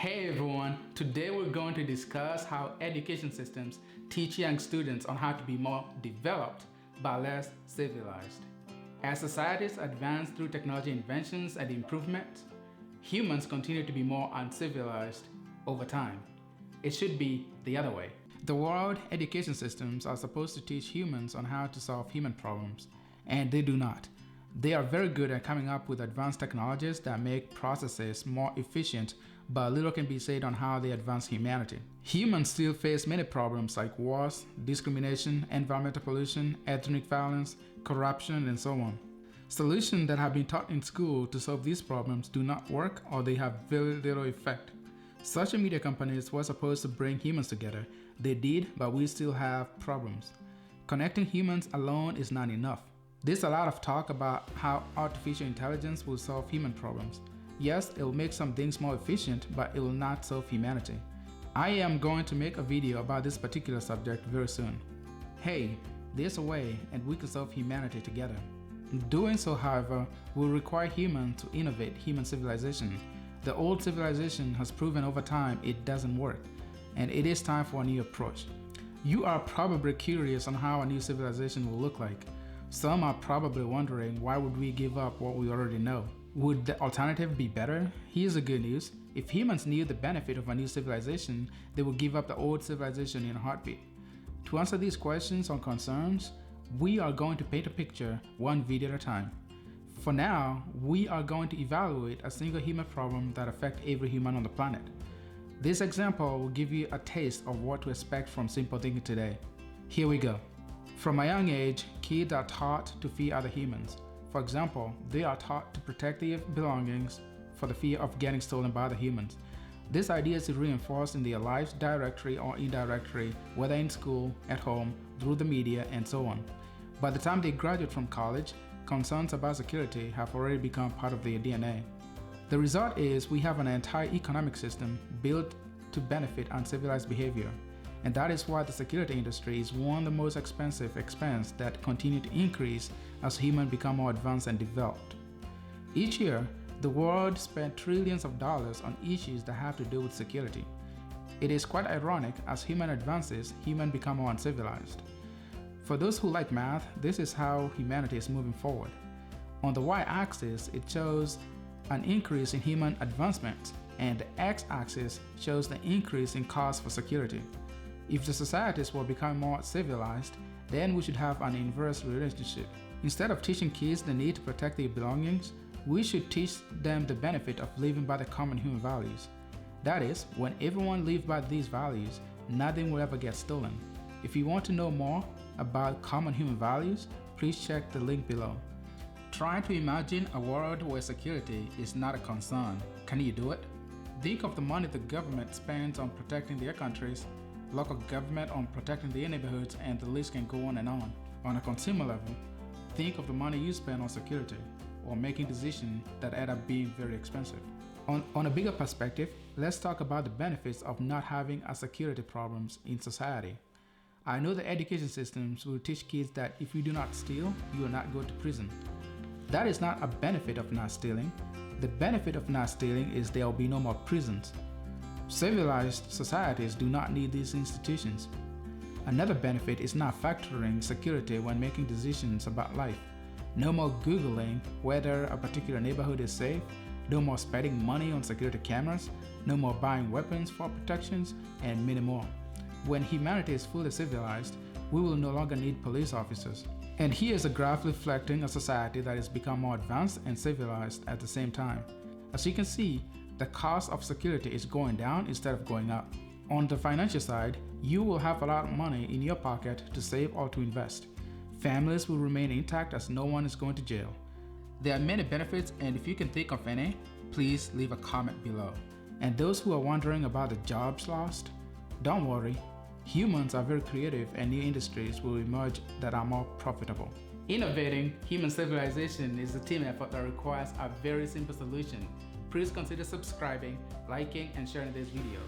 Hey everyone, today we're going to discuss how education systems teach young students on how to be more developed but less civilized. As societies advance through technology inventions and improvements, humans continue to be more uncivilized over time. It should be the other way. The world education systems are supposed to teach humans on how to solve human problems, and they do not. They are very good at coming up with advanced technologies that make processes more efficient, but little can be said on how they advance humanity. Humans still face many problems like wars, discrimination, environmental pollution, ethnic violence, corruption, and so on. Solutions that have been taught in school to solve these problems do not work, or they have very little effect. Social media companies were supposed to bring humans together. They did, but we still have problems. Connecting humans alone is not enough. There's a lot of talk about how artificial intelligence will solve human problems. Yes, it will make some things more efficient, but it will not solve humanity. I am going to make a video about this particular subject very soon. Hey, there's a way, and we can solve humanity together. Doing so, however, will require humans to innovate human civilization. The old civilization has proven over time it doesn't work, and it is time for a new approach. You are probably curious on how a new civilization will look like. Some are probably wondering, why would we give up what we already know? Would the alternative be better? Here's the good news. If humans knew the benefit of a new civilization, they would give up the old civilization in a heartbeat. To answer these questions or concerns, we are going to paint a picture one video at a time. For now, we are going to evaluate a single human problem that affects every human on the planet. This example will give you a taste of what to expect from simple thinking today. Here we go. From a young age, kids are taught to fear other humans. For example, they are taught to protect their belongings for the fear of getting stolen by other humans. This idea is reinforced in their lives directly or indirectly, whether in school, at home, through the media, and so on. By the time they graduate from college, concerns about security have already become part of their DNA. The result is we have an entire economic system built to benefit uncivilized behavior. And that is why the security industry is one of the most expensive expenses that continue to increase as humans become more advanced and developed. Each year, the world spends trillions of dollars on issues that have to do with security. It is quite ironic, as human advances, humans become more uncivilized. For those who like math, this is how humanity is moving forward. On the y-axis, it shows an increase in human advancement, and the x-axis shows the increase in cost for security. If the societies were becoming more civilized, then we should have an inverse relationship. Instead of teaching kids the need to protect their belongings, we should teach them the benefit of living by the common human values. That is, when everyone lives by these values, nothing will ever get stolen. If you want to know more about common human values, please check the link below. Try to imagine a world where security is not a concern. Can you do it? Think of the money the government spends on protecting their countries, local government on protecting their neighborhoods, and the list can go on and on. On a consumer level, think of the money you spend on security or making decisions that end up being very expensive. On a bigger perspective, let's talk about the benefits of not having a security problems in society. I know the education systems will teach kids that if you do not steal, you will not go to prison. That is not a benefit of not stealing. The benefit of not stealing is there will be no more prisons. Civilized societies do not need these institutions. Another benefit is not factoring security when making decisions about life. No more Googling whether a particular neighborhood is safe, no more spending money on security cameras, no more buying weapons for protections, and many more. When humanity is fully civilized, we will no longer need police officers. And here is a graph reflecting a society that has become more advanced and civilized at the same time. As you can see, the cost of security is going down instead of going up. On the financial side, you will have a lot of money in your pocket to save or to invest. Families will remain intact as no one is going to jail. There are many benefits, and if you can think of any, please leave a comment below. And those who are wondering about the jobs lost, don't worry. Humans are very creative, and new industries will emerge that are more profitable. Innovating human civilization is a team effort that requires a very simple solution. Please consider subscribing, liking, and sharing this video.